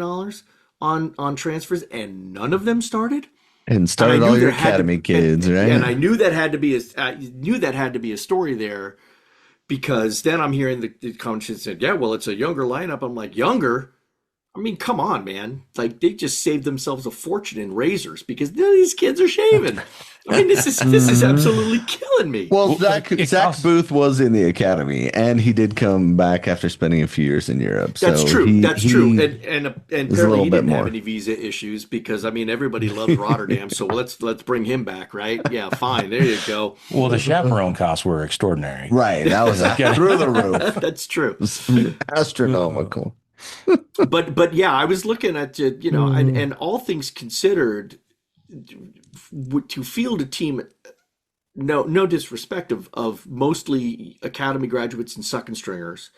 on transfers and none of them started." And started all your academy kids, right? And I knew that had to be a story there, because then I'm hearing the comments said, "Yeah, well, it's a younger lineup." I'm like, younger? I mean, come on, man! Like, they just saved themselves a fortune in razors because none of these kids are shaving. I mean, this is absolutely killing me. Well, Zach Booth was in the academy, and he did come back after spending a few years in Europe. That's so true. That's true. And apparently he didn't more. have any visa issues because, I mean, everybody loves Rotterdam. So let's bring him back, right? Yeah, fine. There you go. Well, the chaperone costs were extraordinary. Right. That was through the roof. That's true. Astronomical. But yeah, I was looking at it, and all things considered, to field a team, no disrespect of mostly academy graduates and second stringers,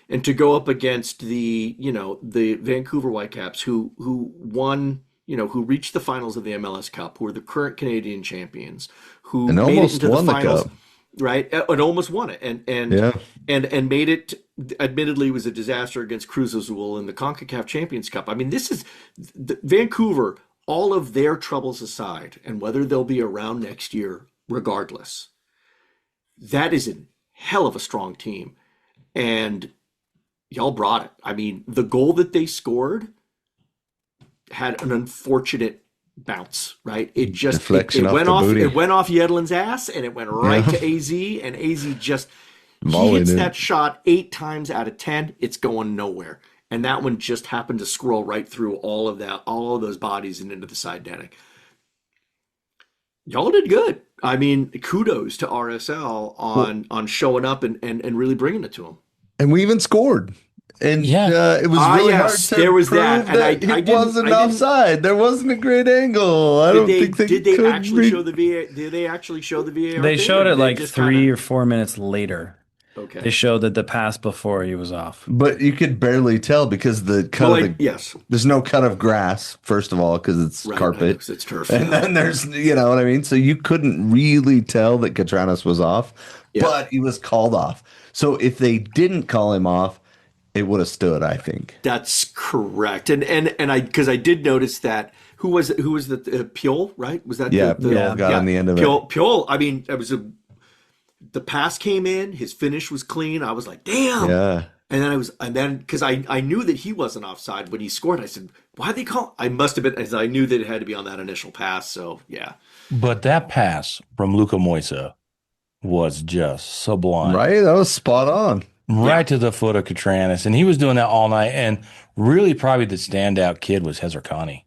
and to go up against the Vancouver Whitecaps who won, who reached the finals of the MLS Cup, who are the current Canadian champions, who and made almost it into won the finals. The cup. Right, and almost won it, and made it. Admittedly, was a disaster against Cruz Azul in the CONCACAF Champions Cup. I mean, this is Vancouver. All of their troubles aside, and whether they'll be around next year, regardless, that is a hell of a strong team, and y'all brought it. I mean, the goal that they scored had an unfortunate bounce, right? It just it went off. Booty. It went off Yedlin's ass, and it went right to AZ, and AZ just he hits that shot 8 times out of 10. It's going nowhere, and that one just happened to scroll right through all of those bodies and into the side netting. Y'all did good. I mean, kudos to RSL on showing up and really bringing it to them. And we even scored. And it was really hard to there was prove that. And it wasn't offside. There wasn't a great angle. Did they actually show the VAR? They showed it like 3 or 4 minutes later. Okay. They showed that the pass before he was off. But you could barely tell because the cut there's no cut of grass, first of all, because it's carpet. Because it's turf. And then there's, you know what I mean? So you couldn't really tell that Catranas was off, but he was called off. So if they didn't call him off, it would have stood, I think. That's correct. And I because I did notice that who was the Piol, right? Was that Piol got on the end of it. Piol, I mean, it was the pass came in, his finish was clean. I was like, damn. Yeah. And then because I knew that he wasn't offside when he scored, I said, why'd they call? I must have been, as I knew that it had to be on that initial pass. So yeah. But that pass from Luka Moisa was just sublime. Right? That was spot on. Right to the foot of Catranas. And he was doing that all night. And really probably the standout kid was Hezarkhani.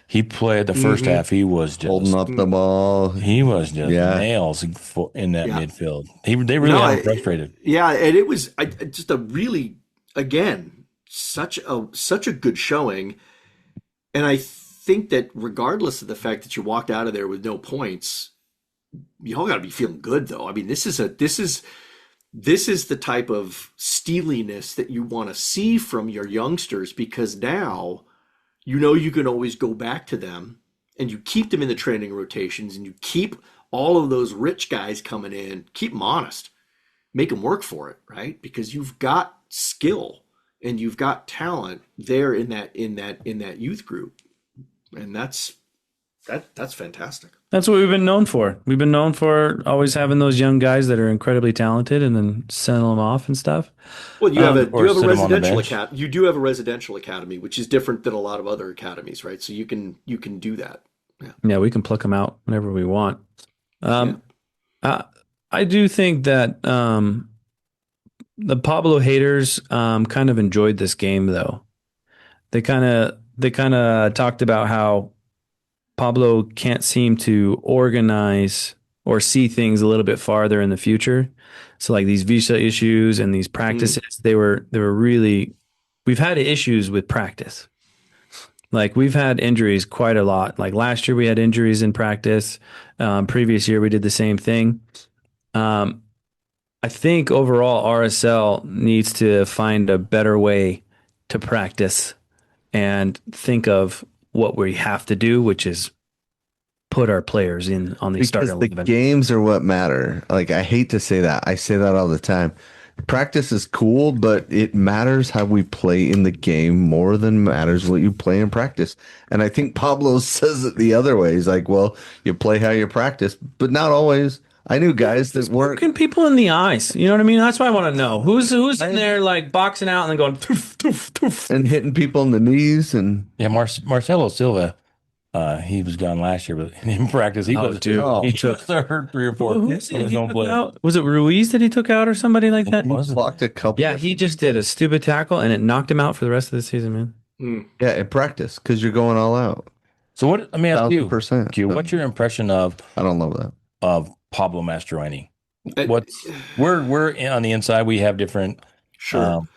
He played the first half. He was just holding up the ball. He was just nails in that midfield. They really had him frustrated. Yeah, and it was just a really, again, such a good showing. And I think that regardless of the fact that you walked out of there with no points, y'all got to be feeling good, though. I mean, this is the type of steeliness that you want to see from your youngsters, because now you can always go back to them and you keep them in the training rotations and you keep all of those rich guys coming in, keep them honest, make them work for it, right? Because you've got skill and you've got talent there in that youth group. And that's That's fantastic. That's what we've been known for. We've been known for always having those young guys that are incredibly talented and then sending them off and stuff. Well, you have a Or you have a sit 'em on the residential bench. academy. You do have a residential academy, which is different than a lot of other academies, right? So you can do that. Yeah. Yeah, we can pluck them out whenever we want. Yeah. I, I do think that the Pablo haters kind of enjoyed this game, though. They kind of talked about how Pablo can't seem to organize or see things a little bit farther in the future. So like these visa issues and these practices, they were really we've had issues with practice. Like we've had injuries quite a lot. Like last year we had injuries in practice. Previous year we did the same thing. Um, I think overall RSL needs to find a better way to practice and think of what we have to do, which is put our players in on the Because starting the 11. games are what matter. Like I hate to say that. I say that all the time. Practice is cool, but it matters how we play in the game more than matters what you play in practice. And I think Pablo says it the other way. He's like, well, you play how you practice, but not always. I knew guys that weren't. Looking people in the eyes. You know what I mean? That's what I want to know. Who's in there like boxing out and then going toof, toof, toof. And hitting people in the knees and Yeah, Marcelo Silva, he was gone last year, but in practice he Oh, was dude. he took hurt 3 or 4 Who on was it his he own took play. out? Was it Ruiz that he took out or somebody like that? Was it? blocked a couple. Yeah, he just did a stupid tackle and it knocked him out for the rest of the season, man. Mm. Yeah, in practice because you're going all out. So what? Let me ask you, 1,000%. Q, what's your impression I don't love that. of Pablo Mastroeni? Uh, What's we're on the inside. We have different. Sure. Um,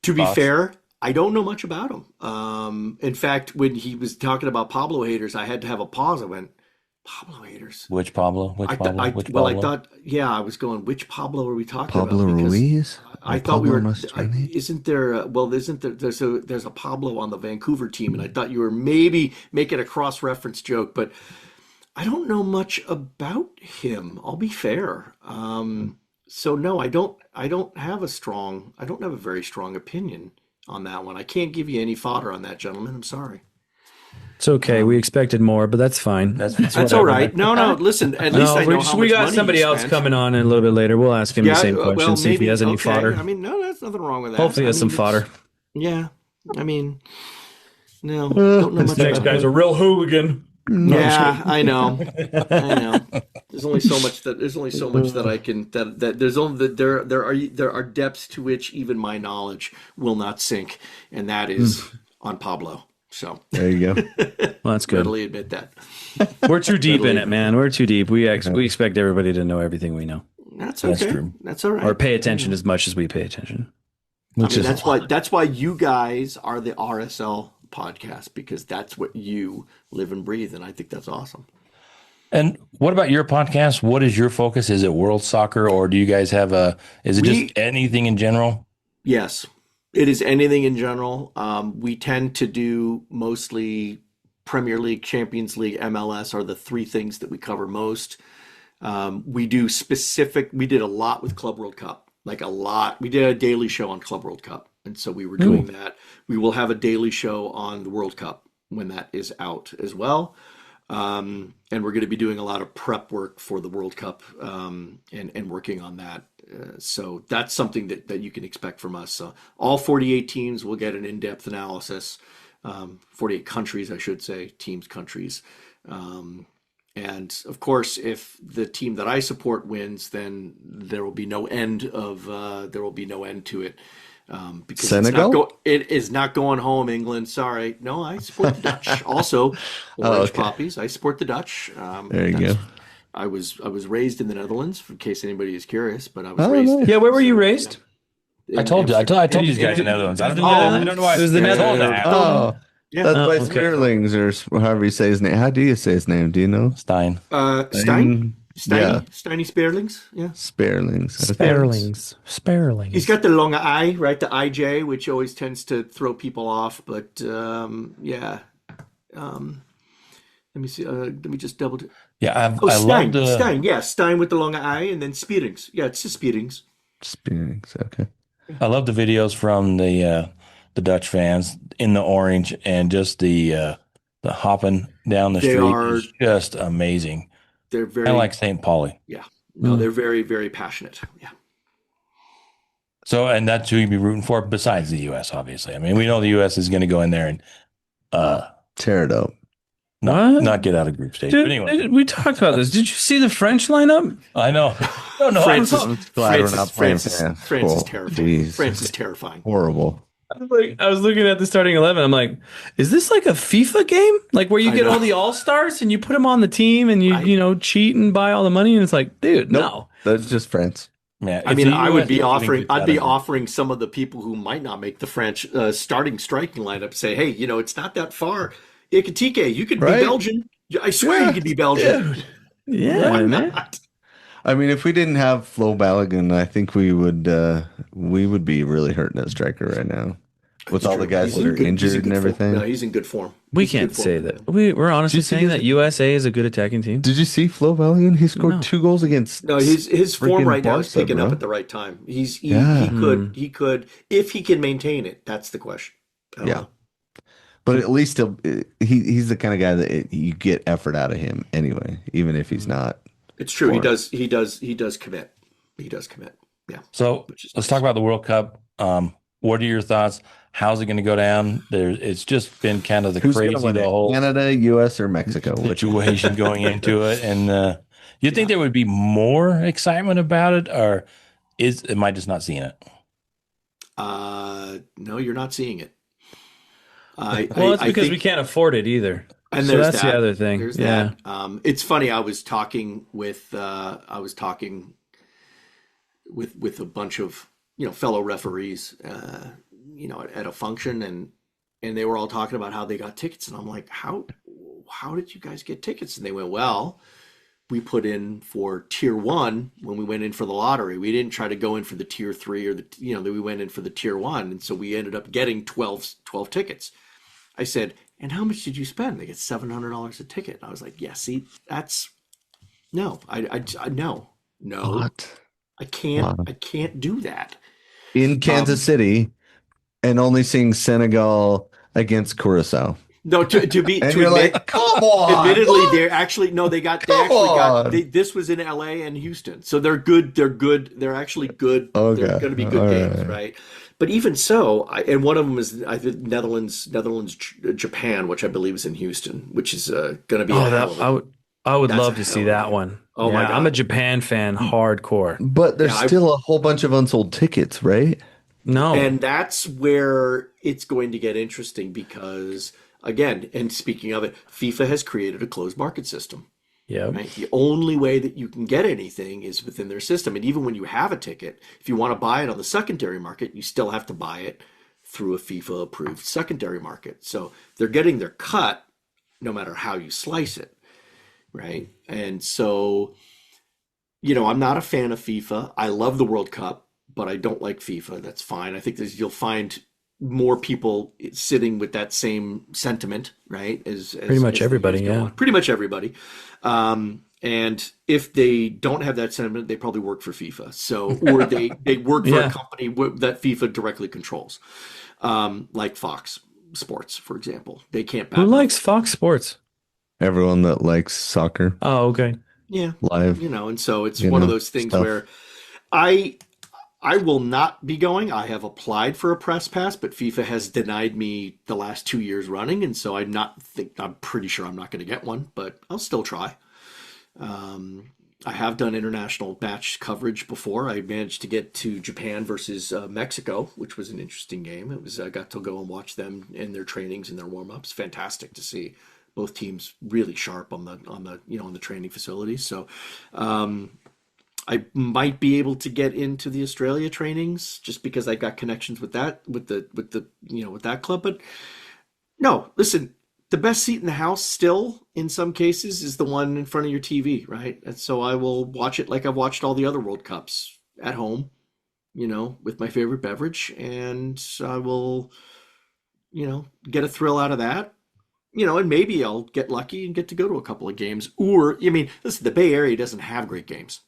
To be thoughts? fair, I don't know much about him. In fact, when he was talking about Pablo haters, I had to have a pause. I went, Pablo haters. Which Pablo? Which I, th- Pablo? I Which well, I Pablo? thought, yeah, I was going, which Pablo are we talking Pablo about? Because Ruiz? I Or thought we Pablo were. Mastroeni? Isn't there? Isn't there? There's a Pablo on the Vancouver team, and I thought you were maybe making a cross-reference joke, but I don't know much about him. I'll be fair. So no, I don't. I don't have a very strong opinion on that one. I can't give you any fodder on that, gentlemen. I'm sorry. It's okay. We expected more, but that's fine. That's That's whatever. all right. No. Listen, at least I know how we much got money somebody you else spent. coming on in a little bit later. We'll ask him the same question, well, see if he maybe. has any Okay. fodder. I mean, no, that's nothing wrong with that. Hopefully, he has some it's- fodder. Yeah. I mean, no, don't know much Next about guy's it. a real hooligan. Yeah, I know. I know. There's only so much that I can that there's only that there are depths to which even my knowledge will not sink, and that is on Pablo. So There you go. Well, that's good. readily admit that. We're too deep in it, man. We're too deep. We expect everybody to know everything we know, That's That's okay. true. That's all right. or pay attention as much as we pay attention. I mean, that's why you guys are the RSL podcast, because that's what you live and breathe, and I think that's awesome. And what about your podcast? What is your focus? Is it world soccer, or do you guys have is it just anything in general? Yes, it is anything in general. We tend to do mostly Premier League, Champions League, MLS are the three things that we cover most. We did a lot with Club World Cup, like a lot. We did a daily show on Club World Cup. And so we were doing that. We will have a daily show on the World Cup when that is out as well. And we're going to be doing a lot of prep work for the World Cup and working on that. So that's something that you can expect from us. All 48 teams will get an in-depth analysis. 48 countries, I should say, teams, countries. And of course, if the team that I support wins, then there will be no end to it. Because Senegal? it is not going home, England. Sorry. No, I support the Dutch. Also, orange poppies. I support the Dutch. There you go. I was raised in the Netherlands, in case anybody is curious, but I was raised. nice. Yeah, where were you raised? I told you. I told these guys in the Netherlands. I don't know why. It was the I told Netherlands. that. Oh, Yeah. that's by okay. Smearlings or however you say his name. How do you say his name? Do you know? Stein. Steiny Yeah. Sparelings. Yeah. Sparelings. Sparelings. He's got the long I, right? The IJ, which always tends to throw people off. But yeah. Let me see. Let me just double. Yeah, I Stein. love the. Stein. Yeah, Stein with the long I, and then Spearings. Yeah, it's just Spearings. Sparelings. Okay. I love the videos from the Dutch fans in the orange and just the the hopping down the They street are, is just amazing. they're Kind of very, like St. Pauli. yeah. No, they're very, very passionate. Yeah. So, and that's who you'd be rooting for besides the U.S., obviously. I mean, we know the U.S. is going to go in there and Tear it up. What? not get out of group stage. Dude, But anyway, we talked about this. Did you see the French lineup? I know. No, Francis, I'm glad we're not playing France is Cool. terrifying. Jeez. France is terrifying. Horrible. I was looking at the starting 11. I'm like, is this like a FIFA game? Like where you I get know. all the all-stars and you put them on the team and you cheat and buy all the money? And it's like, dude, Nope. no. That's just France. man, I if mean, the I US would be even offering. gets I'd out be of it- offering some of the people who might not make the French starting striking lineup. Say, hey, it's not that far. Ikatike, you could Right? be Belgian. I swear you could be Belgian. Dude. Yeah, Why man. not? I mean, if we didn't have Flo Balogun, I think we would be really hurting at striker right now. With all the guys He's that in are good- he's in injured good and everything. form. No, he's in good form. We He's in can't good form. say that. We're honestly Did you see saying his- that USA is a good attacking team. Did you see Flo Balogun? He scored No. 2 goals against. No, his form freaking right now is Barca, picking up bro. at the right time. He Yeah. he could if he can maintain it. That's the question. I don't Yeah. know. But at least he's the kind of guy that you get effort out of him anyway, even if he's not. It's true. He For does commit. He does commit. Yeah. So Which is let's nice. talk about the World Cup. What are your thoughts? How's it going to go down? It's just been kind of the Who's crazy, gonna win the it? whole Canada, U.S., or Mexico? Which situation going into it. And you think there would be more excitement about it, or am I just not seeing it? No, you're not seeing it. Well, it's I because think- we can't afford it either. And So there's that's that. the other thing. There's Yeah. that. It's funny. I was talking with with a bunch of fellow referees, at a function, and they were all talking about how they got tickets, and I'm like, how did you guys get tickets? And they went, well, we put in for tier 1 when we went in for the lottery. We didn't try to go in for the tier 3 or we went in for the tier 1, and so we ended up getting 12 tickets. I said, and how much did you spend? They get $700 a ticket. And I was like, yeah, see, that's no, I no, What? I can't, Wow. I can't do that. In Kansas City, and only seeing Senegal against Curacao. No, to be And to you're admit, like, come on. admittedly, what? they're actually no, they Come actually got on. this was in LA and Houston, so they're good. They're good. They're actually good. Okay. They're going to be good All games, right. right? But even so, and one of them is I think Netherlands, Japan, which I believe is in Houston, which is going to be. Oh, a that hell of a- I would That's love a to hell see of a that game. one. Oh my Yeah, God. I'm a Japan fan, hardcore. But there's Yeah, I- still a whole bunch of unsold tickets, right? No, And that's where it's going to get interesting because, again, and speaking of it, FIFA has created a closed market system. yeah, Right? The only way that you can get anything is within their system. And even when you have a ticket, if you want to buy it on the secondary market, you still have to buy it through a FIFA approved secondary market. So they're getting their cut no matter how you slice it. Right. And so, I'm not a fan of FIFA. I love the World Cup, but I don't like FIFA. That's fine. I think you'll find more people sitting with that same sentiment, right? As Pretty much as the everybody, years go yeah. on. Pretty much everybody. And if they don't have that sentiment, they probably work for FIFA. So, or they work for Yeah. a company that FIFA directly controls, like Fox Sports, for example. They can't back who off. likes Fox Sports? Everyone that likes soccer Oh, okay. Yeah, live. and so it's You one of know, those things stuff. where I will not be going. I have applied for a press pass, but FIFA has denied me the last 2 years running, and so I'm pretty sure I'm not going to get one, but I'll still try. I have done international match coverage before. I managed to get to Japan versus Mexico, which was an interesting game. I got to go and watch them in their trainings and their warm-ups. Fantastic to see both teams really sharp on the training facilities. So I might be able to get into the Australia trainings just because I got connections with that with that club. But no, listen, the best seat in the house still in some cases is the one in front of your TV, right? And so I will watch it like I've watched all the other World Cups at home, with my favorite beverage, and I will, get a thrill out of that. And maybe I'll get lucky and get to go to a couple of games. Or, listen, the Bay Area doesn't have great games.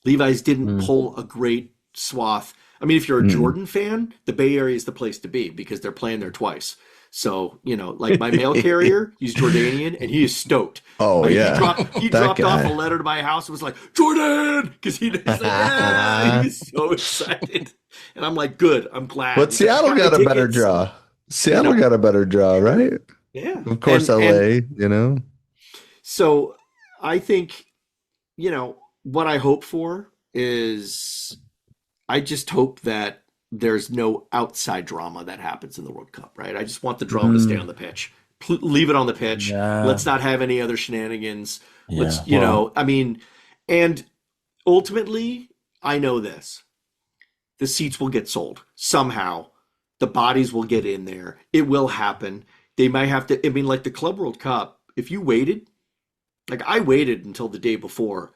Levi's didn't pull a great swath. I mean, if you're a Jordan fan, the Bay Area is the place to be because they're playing there twice. So, like my mail carrier, he's Jordanian and he is stoked. Oh, Like, yeah. he That dropped off guy. a letter to my house and was like, Jordan! Because he's like, yeah, he was so excited. And I'm like, good, I'm glad. But He's like, I Seattle got my got a better tickets. draw. Seattle got a better draw, right? Yeah. Of course, And LA, you know? so I think, what I hope for is I just hope that there's no outside drama that happens in the World Cup, right? I just want the drama to stay on the pitch. Leave it on the pitch. Yeah. Let's not have any other shenanigans. Yeah. And ultimately, I know this. The seats will get sold somehow. The bodies will get in there. It will happen. They might have to, like the Club World Cup, if you waited, like I waited until the day before.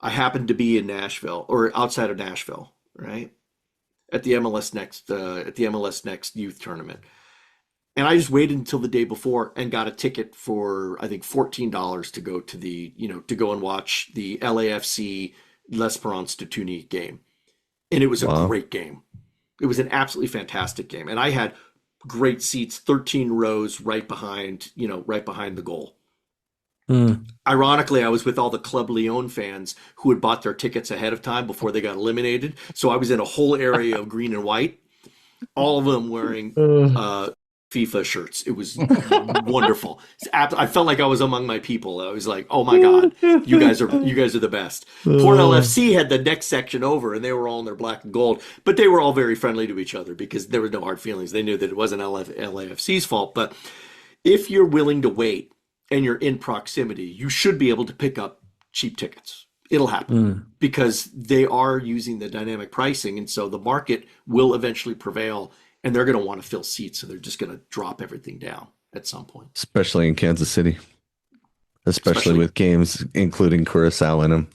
I happened to be in Nashville or outside of Nashville, right? At the MLS Next youth tournament. And I just waited until the day before and got a ticket for I think $14 to go to go and watch the LAFC L'Esperance de Tunis game. And it was a great game. It was an absolutely fantastic game. And I had great seats, 13 rows right behind the goal. Ironically, I was with all the Club Leon fans who had bought their tickets ahead of time before they got eliminated. So I was in a whole area of green and white, all of them wearing FIFA shirts. It was wonderful. I felt like I was among my people. I was like, "Oh my God, you guys are the best." Port LFC had the next section over, and they were all in their black and gold, but they were all very friendly to each other because there were no hard feelings. They knew that it wasn't LAFC's fault. But if you're willing to wait and you're in proximity, you should be able to pick up cheap tickets. It'll happen because they are using the dynamic pricing, and so the market will eventually prevail. And they're going to want to fill seats, so they're just going to drop everything down at some point. Especially in Kansas City. Especially with games including Curacao in them.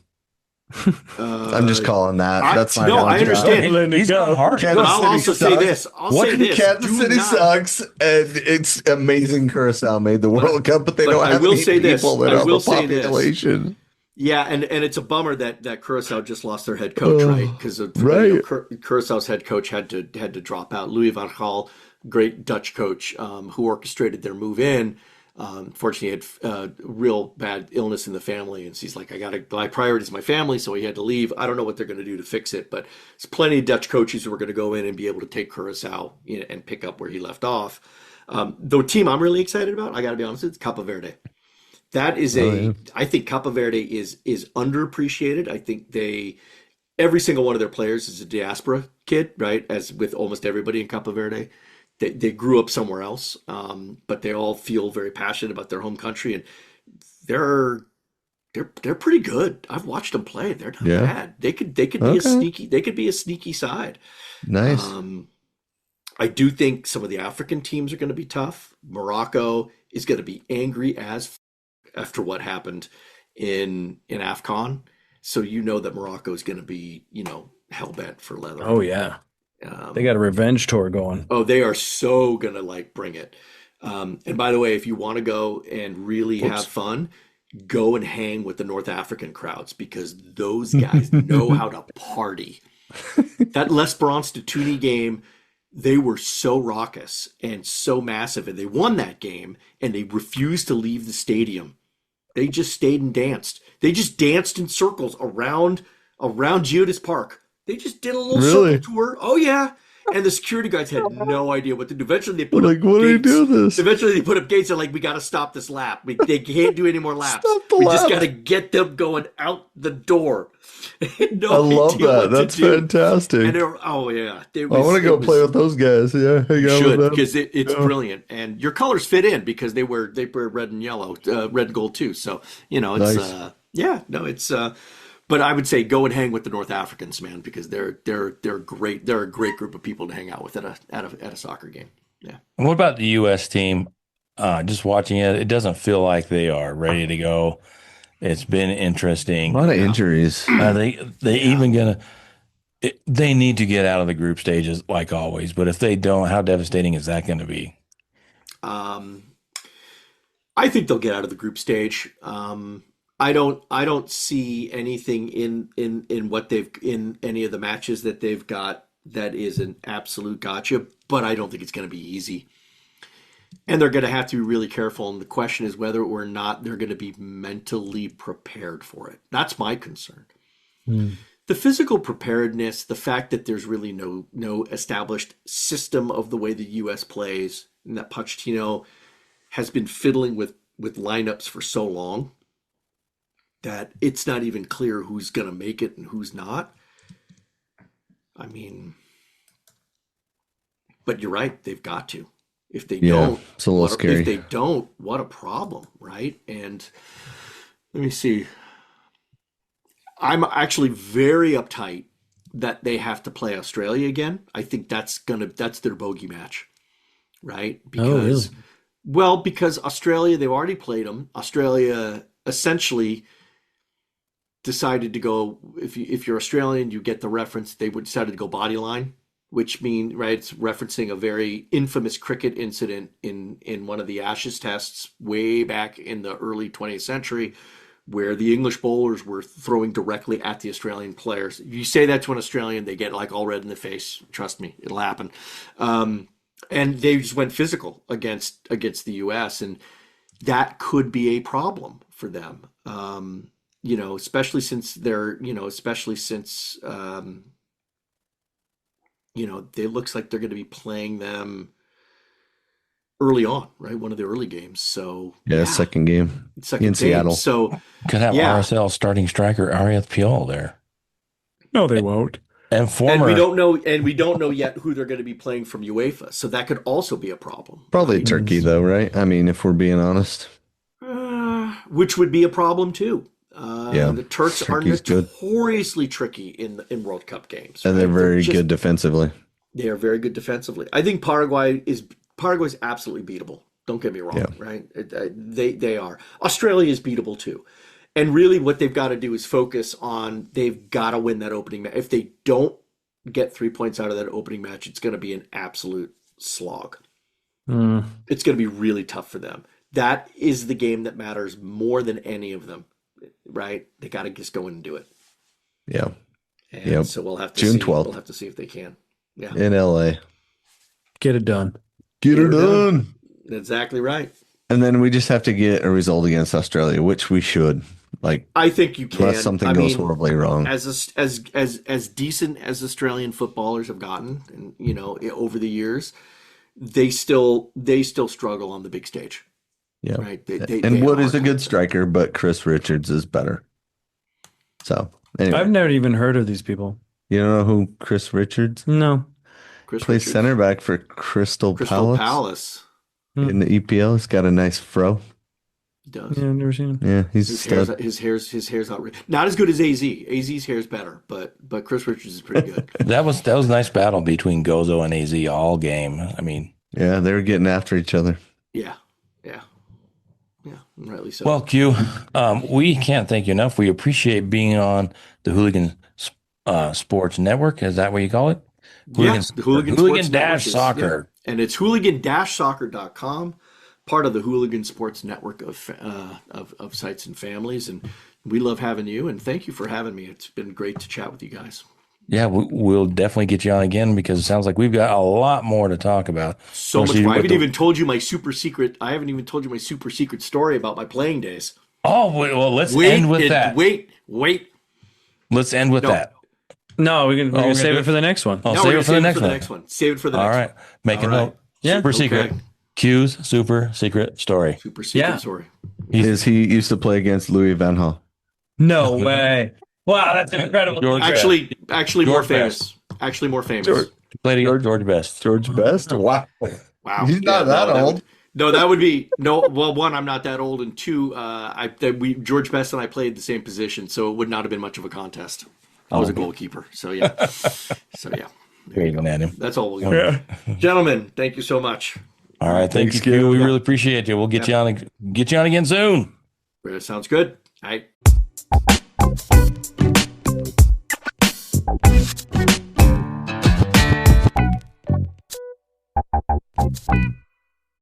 I'm just calling that. That's my I understand. He's gone hard. But I'll also say this. Kansas City sucks, and it's amazing Curacao made the World Cup, but they don't have any people that are the population. Yeah, and it's a bummer that Curacao just lost their head coach, right? Because Curaçao's head coach had to drop out. Louis van Gaal, great Dutch coach, who orchestrated their move in. Fortunately, he had real bad illness in the family, and so he's like, my priority is my family, so he had to leave. I don't know what they're going to do to fix it, but there's plenty of Dutch coaches who are going to go in and be able to take Curaçao and pick up where he left off. The team I'm really excited about, I got to be honest, it's Cape Verde. That is I think Cape Verde is underappreciated. I think every single one of their players is a diaspora kid, right? As with almost everybody in Cape Verde. They grew up somewhere else, but they all feel very passionate about their home country, and they're pretty good. I've watched them play. They're not bad. They could be a sneaky side. Nice. I do think some of the African teams are going to be tough. Morocco is going to be angry as after what happened in AFCON. So that Morocco is going to be, hell-bent for leather. Oh, yeah. They got a revenge tour going. Oh, they are so going to, bring it. And by the way, if you want to go and really have fun, go and hang with the North African crowds because those guys know how to party. That L'Esperance de Tunis game, they were so raucous and so massive, and they won that game, and they refused to leave the stadium. They just stayed and danced. They just danced in circles around Geodis Park. They just did a little circle tour. Oh yeah. And the security guards had no idea what to do. Eventually they put up what do you do this? Eventually they put up gates and we got to stop this lap. They can't do any more laps. We just got to get them going out the door. I love that. That's fantastic. And I want to go play with those guys. Yeah, hang out with them. Because it's brilliant, and your colors fit in because they wear red and yellow, red and gold too. So it's nice. But I would say go and hang with the North Africans, man, because they're great. They're a great group of people to hang out with at a soccer game. Yeah. And what about the U.S. team? Just watching it, it doesn't feel like they are ready to go. It's been interesting. A lot of injuries. They need to get out of the group stages like always. But if they don't, how devastating is that going to be? I think they'll get out of the group stage. I don't see anything in what they've in any of the matches that they've got that is an absolute gotcha, but I don't think it's going to be easy. And they're going to have to be really careful. And the question is whether or not they're going to be mentally prepared for it. That's my concern. The physical preparedness, the fact that there's really no established system of the way the U.S. plays, and that Pochettino has been fiddling with lineups for so long that it's not even clear who's going to make it and who's not. I mean, but you're right. They've got to. If they don't, it's a little scary. If they don't, what a problem, right? And let me see. I'm actually very uptight that they have to play Australia again. I think that's their bogey match, right? Because, because Australia, they've already played them. Australia essentially decided to go. If you're Australian, you get the reference. They decided to go body line, which means, right, it's referencing a very infamous cricket incident in one of the Ashes tests way back in the early 20th century, where the English bowlers were throwing directly at the Australian players. You say that to an Australian, they get like all red in the face. Trust me, it'll happen. And they just went physical against the U.S., and that could be a problem for them. Especially since it looks like they're going to be playing them early on, right? One of the early games. So second game in Seattle. So could have RSL starting striker Arieth Piol there. No, they won't. And we don't know yet who they're going to be playing from UEFA. So that could also be a problem. Probably Turkey, though, right? I mean, if we're being honest, which would be a problem too. The Turks Turkey's are notoriously tricky in World Cup games, and they're very good defensively. They are very good defensively. I think Paraguay's absolutely beatable. Don't get me wrong, right? They are. Australia is beatable too. And really what they've got to do is focus on, they've got to win that opening match. If they don't get 3 points out of that opening match, it's going to be an absolute slog. It's going to be really tough for them. That is the game that matters more than any of them, right? They got to just go in and do it. Yeah. And so we'll have to June see. 12th. We'll have to see if they can. Yeah. In LA. Get it done. Get her done. Exactly right. And then we just have to get a result against Australia, which we should. I think you can. Unless something goes horribly wrong. As decent as Australian footballers have gotten, and over the years, they still struggle on the big stage. Yeah. Right. Wood is a good striker, but Chris Richards is better. So anyway. I've never even heard of these people. You don't know who Chris Richards? No. Plays center back for Crystal Palace. In the EPL. He's got a nice fro. He does. Yeah, I've never seen him. Yeah, his hair's outrageous. Not as good as AZ. AZ's hair is better, but Chris Richards is pretty good. That was a nice battle between Gozo and AZ all game. I mean, yeah, they were getting after each other. Yeah, rightly so. Well, Q, we can't thank you enough. We appreciate being on the Hooligan Sports Network. Is that what you call it? The Hooligan Soccer. Yeah. And it's hooligan-soccer.com, part of the Hooligan Sports Network of sites and families. And we love having you, and thank you for having me. It's been great to chat with you guys. Yeah, we'll definitely get you on again because it sounds like we've got a lot more to talk about. So much more. I haven't even told you my super secret story about my playing days. Oh, well, let's end with that. Wait. Let's end with that. No, we're gonna save it for the next one. Save it for the next one. Save it for the next one. All right. Make a note. Yeah. Super secret. Q's super secret story. Super secret story. He used to play against Louis Van Gaal. No way. Wow, that's incredible. Actually more famous. Actually more famous. Played against George Best. George Best? Wow. He's not that old. That would be well, one, I'm not that old, and two, George Best and I played the same position, so it would not have been much of a contest. I was a goalkeeper, so yeah. There you go. That's all we'll go. Gentlemen, thank you so much. All right, thank you, Q. We really appreciate you. We'll get you on again soon. Sounds good. All right.